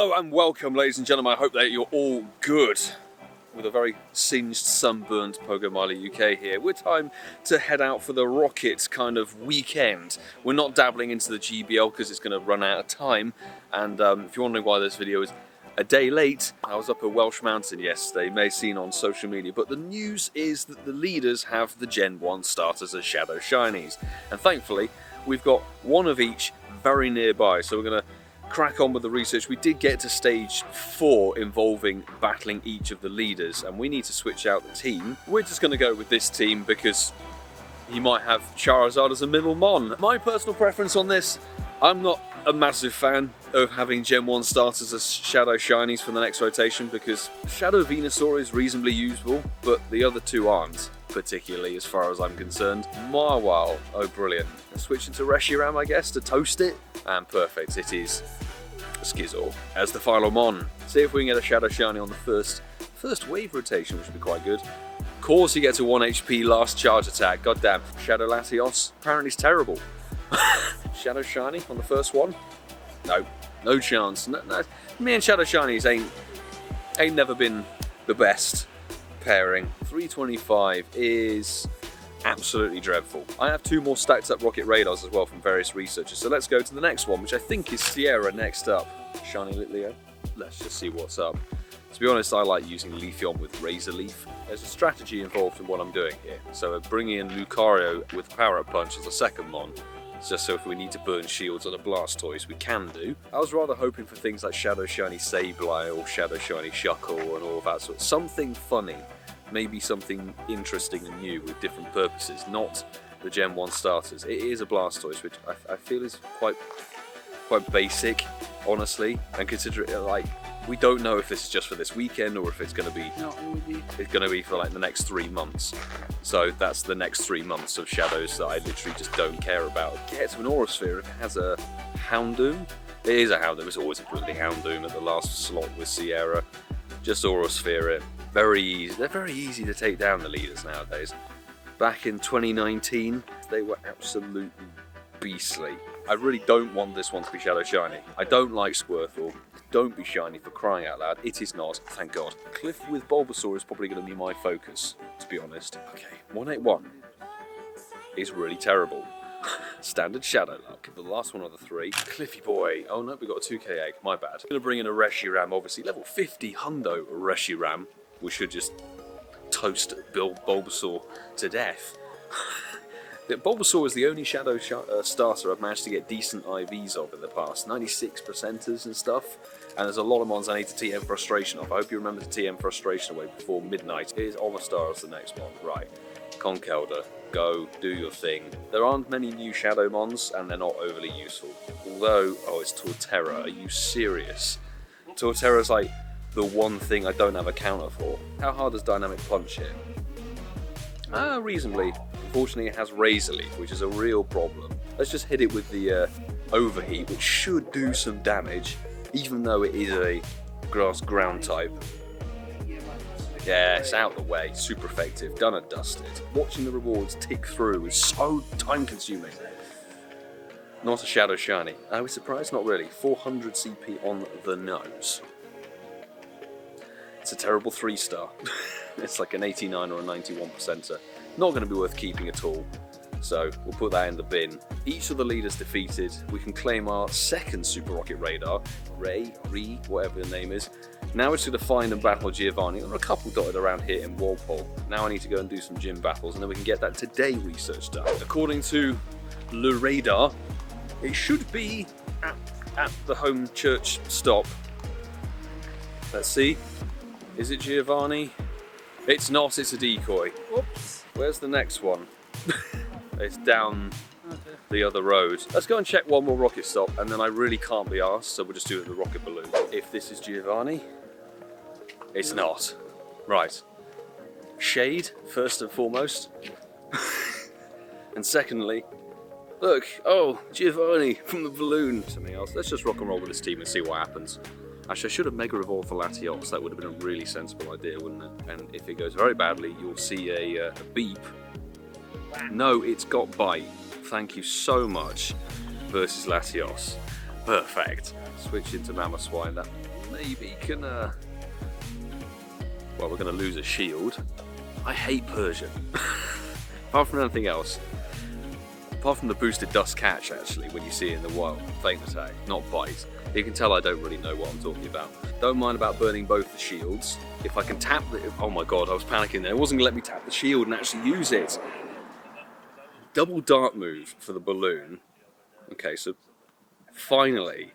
Hello and welcome, ladies and gentlemen. I hope that you're all good. With a very singed, sunburnt Pogo Mile UK here. We're time to head out for the Rocket kind of weekend. We're not dabbling into the GBL because it's going to run out of time. And if you're wondering why this video is a day late, I was up at Welsh Mountain yesterday, you may have seen on social media. But the news is that the leaders have the Gen 1 starters as Shadow Shinies. And thankfully, we've got one of each very nearby. So we're going to crack on with the research. We did get to stage 4 involving battling each of the leaders, and we need to switch out the team. We're just going to go with this team because he might have Charizard as a middle mon. My personal preference on this, I'm not a massive fan of having Gen 1 starters as Shadow Shinies for the next rotation because Shadow Venusaur is reasonably usable, but the other two aren't, particularly as far as I'm concerned. Marwile, oh brilliant. Switch into Reshiram, I guess, to toast it, and perfect, it is Skizzle as the final mon. See if we can get a Shadow Shiny on the first wave rotation, which would be quite good. Of course he gets a 1 HP last charge attack, goddamn. Shadow Latios, apparently it's terrible. Shadow Shiny on the first one? No chance. No. Me and Shadow Shinies ain't never been the best pairing. 325 is absolutely dreadful. I have 2 more stacked up Rocket Radars as well from various researchers, so let's go to the next one, which I think is Sierra next up. Shiny Litleo. Let's just see what's up. To be honest, I like using Leafeon with Razor Leaf. There's a strategy involved in what I'm doing here. So bringing in Lucario with Power Up Punch as a second mon, just so if we need to burn shields on a Blastoise, we can do. I was rather hoping for things like Shadow Shiny Sableye or Shadow Shiny Shuckle and all of that sort of something funny, maybe something interesting and new with different purposes, not the Gen 1 starters. It is a Blastoise, which I feel is quite basic, honestly, and consider it like, we don't know if this is just for this weekend or if it's going to be it's going to be for like the next 3 months. So that's the next 3 months of shadows that I literally just don't care about. Get to an Aurasphere if it has a Houndoom. It is a Houndoom. It's always a bloody Houndoom at the last slot with Sierra. Just Aurasphere it. Very easy. They're very easy to take down, the leaders nowadays. Back in 2019, they were absolutely beastly. I really don't want this one to be Shadow Shiny. I don't like Squirtle. Don't be shiny, for crying out loud. It is not, thank God. Cliff with Bulbasaur is probably going to be my focus, to be honest. Okay, 181 is really terrible. Standard Shadow Luck. The last one of the 3. Cliffy boy. Oh no, we got a 2k egg, my bad. Going to bring in a Reshiram, obviously. Level 50 Hundo Reshiram. We should just toast Bulbasaur to death. Bulbasaur is the only Shadow starter I've managed to get decent IVs of in the past. 96%ers and stuff. And there's a lot of mons I need to TM Frustration off. I hope you remember to TM Frustration away before midnight. It is Omastar as the next one. Right. Conkeldurr, go, do your thing. There aren't many new Shadow mons, and they're not overly useful. Although, oh, it's Torterra. Are you serious? Torterra's like the one thing I don't have a counter for. How hard does Dynamic Punch hit? Reasonably. Unfortunately, it has Razor Leaf, which is a real problem. Let's just hit it with the Overheat, which should do some damage, even though it is a grass ground type. Yeah, it's out the way, super effective, done and dusted. Watching the rewards tick through is so time consuming. Not a Shadow Shiny. Are we surprised? Not really. 400 CP on the nose. It's a terrible 3-star. It's like an 89 or a 91%er. Not going to be worth keeping at all. So we'll put that in the bin. Each of the leaders defeated, we can claim our second Super Rocket Radar. Ree, whatever the name is. Now we're just going to find and battle Giovanni. There are a couple dotted around here in Walpole. Now I need to go and do some gym battles, and then we can get that today research done. According to Le Radar, it should be at the home church stop. Let's see. Is it Giovanni? It's not, it's a decoy. Whoops. Where's the next one? It's down the other road. Let's go and check one more rocket stop, and then I really can't be arsed, so we'll just do it with the rocket balloon. If this is Giovanni, it's not. Right. Shade, first and foremost. And secondly, look, oh, Giovanni from the balloon. Something else. Let's just rock and roll with this team and see what happens. Actually, I should have Mega Evolved the Latios. That would have been a really sensible idea, wouldn't it? And if it goes very badly, you'll see a beep. No, it's got Bite. Thank you so much. Versus Latios. Perfect. Switch into Mamoswine. That maybe can... Well, we're going to lose a shield. I hate Persian. Apart from anything else. Apart from the boosted Dust Catch, actually, when you see it in the wild. Feint Attack, not Bite. You can tell I don't really know what I'm talking about. Don't mind about burning both the shields. If I can tap the... Oh my god, I was panicking there. It wasn't going to let me tap the shield and actually use it. Double dart move for the balloon. Okay, so finally,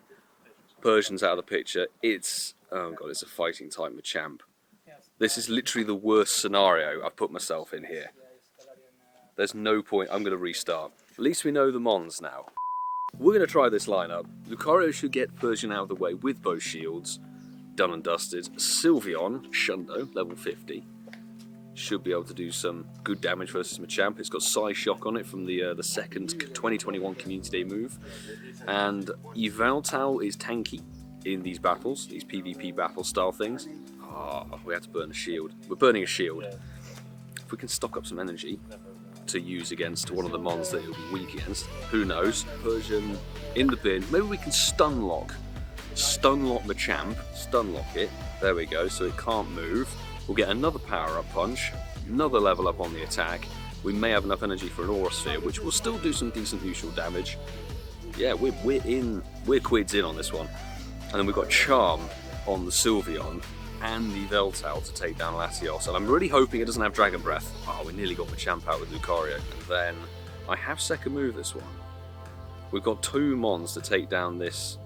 Persian's out of the picture. It's... Oh god, it's a fighting type Machamp. This is literally the worst scenario I've put myself in here. There's no point. I'm going to restart. At least we know the Mons now. We're going to try this lineup. Lucario should get Persian out of the way with both shields. Done and dusted. Sylveon, Shundo, level 50. Should be able to do some good damage versus Machamp. It's got Psyshock on it from the second 2021 Community Day move. And Yveltal is tanky in these battles, these PvP battle style things. Oh, we had to burn a shield. We're burning a shield. If we can stock up some energy to use against one of the mons that it'll be weak against, who knows? Persian in the bin. Maybe we can Stunlock Machamp, Stunlock it. There we go, so it can't move. We'll get another power-up punch, another level up on the attack. We may have enough energy for an Aura Sphere, which will still do some decent neutral damage. Yeah, we're quids in on this one. And then we've got Charm on the Sylveon and the Yveltal to take down Latios. And I'm really hoping it doesn't have Dragon Breath. Oh, we nearly got Machamp out with Lucario. And then I have second move this one. We've got two Mons to take down this.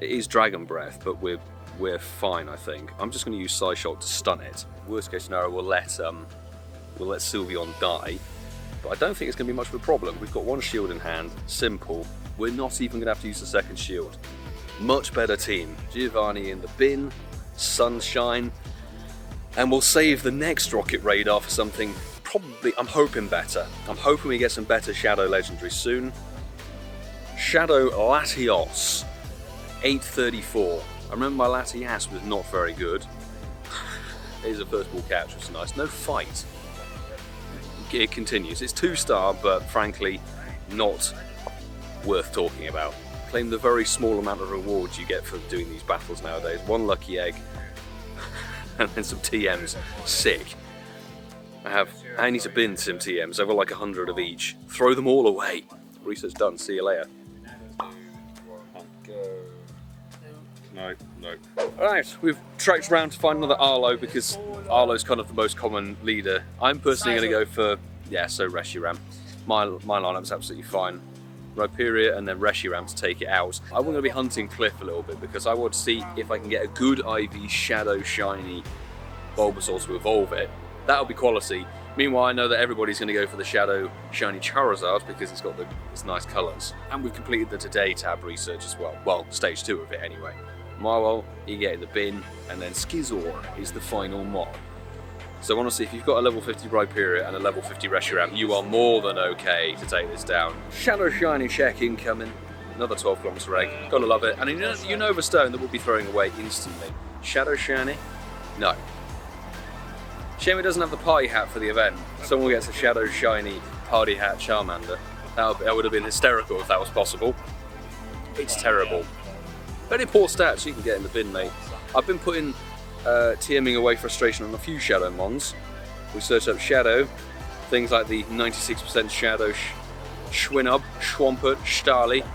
It is Dragon Breath, but we're fine, I think. I'm just going to use Psyshock to stun it. Worst case scenario, we'll let Sylveon die. But I don't think it's going to be much of a problem. We've got one shield in hand. Simple. We're not even going to have to use the second shield. Much better team. Giovanni in the bin. Sunshine, and we'll save the next Rocket Radar for something probably, I'm hoping better. I'm hoping we get some better Shadow Legendaries soon. Shadow Latios, 834. I remember my Latias was not very good. Here's a first ball catch, which is nice. No fight. It continues. It's 2-star, but frankly, not worth talking about. Claim the very small amount of rewards you get for doing these battles nowadays. One lucky egg and then some TMs. Sick. I need to bin some TMs. I've got like 100 of each. Throw them all away. Research done. See you later. No. Alright, we've tracked around to find another Arlo because Arlo's kind of the most common leader. I'm personally going to go for, Reshiram. My lineup's absolutely fine. Rhyperior and then Reshiram to take it out. I'm going to be hunting Cliff a little bit because I want to see if I can get a good IV Shadow Shiny Bulbasaur to evolve it. That'll be quality. Meanwhile, I know that everybody's going to go for the Shadow Shiny Charizard because it's got its nice colours. And we've completed the Today tab research as well. Well, stage 2 of it anyway. Marwell, you get in the bin, and then Skizor is the final mod. So honestly, if you've got a level 50 Rhyperior and a level 50 Reshiram, you are more than okay to take this down. Shadow Shiny check incoming. Another 12 kilometer egg. Gotta love it. And you know the stone that we'll be throwing away instantly. Shadow Shiny? No. Shame it doesn't have the party hat for the event. Someone gets a Shadow Shiny party hat Charmander. That would have been hysterical if that was possible. It's terrible. Very poor stats you can get in the bin, mate. I've been putting TMing away frustration on a few Shadow Mons. We searched up Shadow, things like the 96% Shadow Schwinub, Schwampert, Starly,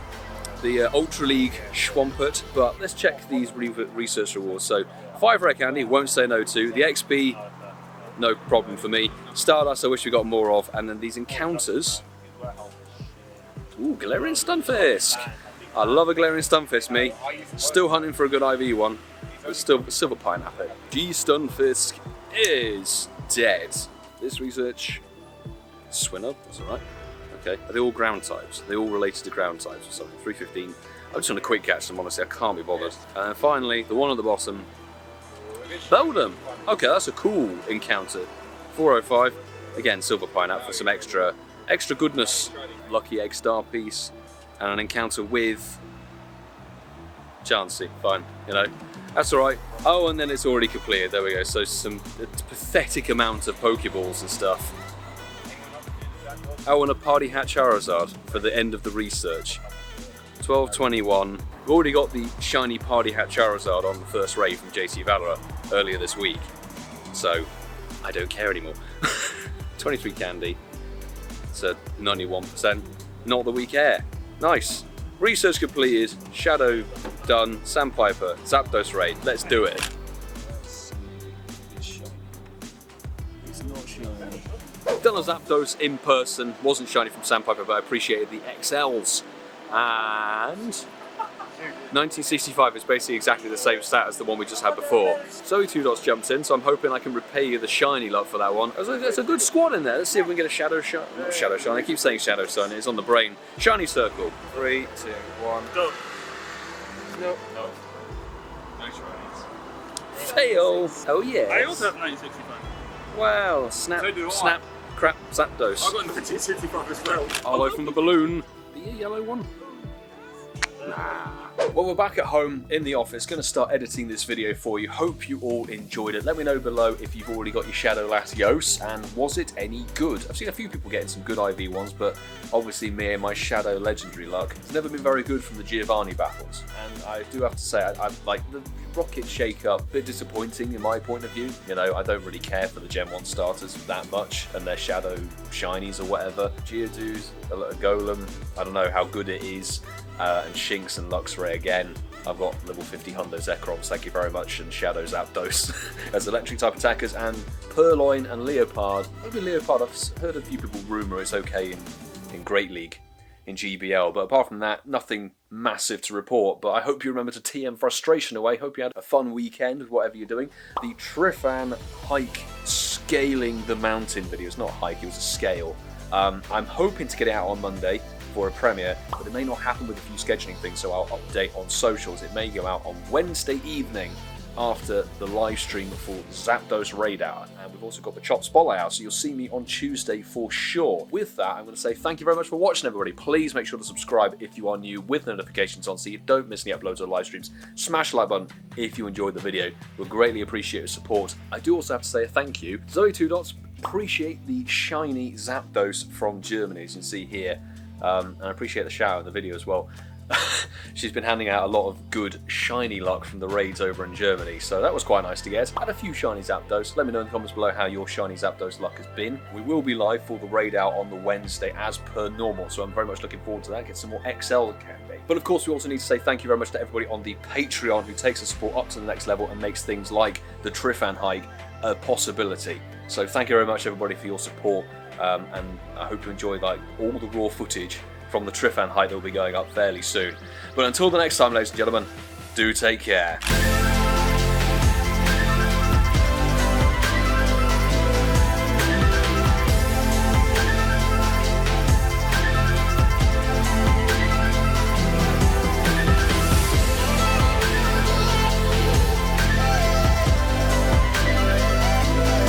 the Ultra League Schwampert, but let's check these research rewards. So 5 Rare Candy, won't say no to. The XP, no problem for me. Stardust, I wish we got more of. And then these encounters. Ooh, Galarian Stunfisk. I love a Galarian Stunfisk, me. Still hunting for a good IV one. But still, Silver Pineapple. Stunfisk is dead. This research, Swinub, that's alright. Okay, are they all ground types? Are they all related to ground types or something? 315. I just want to quick catch them, honestly, I can't be bothered. And then finally, the one at the bottom, Beldum. Okay, that's a cool encounter. 405. Again, Silver Pineapple for some extra goodness. Lucky Egg Star piece. And an encounter with Chansey. Fine, you know. That's alright. Oh, and then it's already completed. There we go. So some pathetic amount of Pokeballs and stuff. Oh, and a Party Hat Charizard for the end of the research. 1221. We've already got the shiny Party Hat Charizard on the first raid from JC Valorant earlier this week, so I don't care anymore. 23 candy, it's a 91%, not that we care. Nice. Research completed, Shadow done, Sandpiper, Zapdos raid, let's do it. It's not shiny. Done a Zapdos in person, wasn't shiny from Sandpiper, but I appreciated the XLs. And 1965 is basically exactly the same stat as the one we just had before. Zoe 2 Dots jumped in, so I'm hoping I can repay you the shiny luck for that one. There's a good squad in there. Let's see if we can get a Shadow Shine. Not Shadow Shine, I keep saying Shadow Shine, it's on the brain. Shiny Circle. 3, 2, 1, go. No. No. No shinies. Fail. Oh yeah. I also have 1965. Wow. Snap. So snap. Crap. Zapdos. I got 1965 as well. Arlo from the balloon. The yellow one. Nah. Well, we're back at home in the office, going to start editing this video for you. Hope you all enjoyed it. Let me know below if you've already got your Shadow Latios, and was it any good? I've seen a few people getting some good IV ones, but obviously me and my Shadow Legendary luck has never been very good from the Giovanni battles. And I do have to say, I like the Rocket Shake-Up, a bit disappointing in my point of view. You know, I don't really care for the Gen 1 starters that much, and their Shadow Shinies or whatever. Geodude, a Golem, I don't know how good it is. And Shinx and Luxray again. I've got level 50 Hundo Zekroms, thank you very much, and Shadow Zapdos as electric type attackers, and Purloin and Leopard. Maybe Leopard, I've heard a few people rumour it's okay in Great League, in GBL, but apart from that, nothing massive to report. But I hope you remember to TM frustration away. Hope you had a fun weekend with whatever you're doing. The Trifan hike scaling the mountain video, it's not a hike, it was a scale. I'm hoping to get it out on Monday for a premiere, but it may not happen with a few scheduling things, so I'll update on socials. It may go out on Wednesday evening after the live stream for Zapdos Raid Hour, and we've also got the Chop Spotlight out, so you'll see me on Tuesday for sure. With that, I'm going to say thank you very much for watching, everybody. Please make sure to subscribe if you are new with notifications on so you don't miss any uploads or live streams. Smash the like button if you enjoyed the video. We'll greatly appreciate your support. I do also have to say a thank you. Zoe 2 Dots, appreciate the shiny Zapdos from Germany, as you can see here. And I appreciate the shout out in the video as well. She's been handing out a lot of good shiny luck from the raids over in Germany, so that was quite nice to get. Had a few shiny Zapdos. Let me know in the comments below how your shiny Zapdos luck has been. We will be live for the raid out on the Wednesday as per normal, so I'm very much looking forward to that. Get some more XL candy. But of course, we also need to say thank you very much to everybody on the Patreon who takes the support up to the next level and makes things like the Trifan hike a possibility. So thank you very much, everybody, for your support. And I hope you enjoy like all the raw footage from the Trifan hike that will be going up fairly soon. But until the next time, ladies and gentlemen, do take care.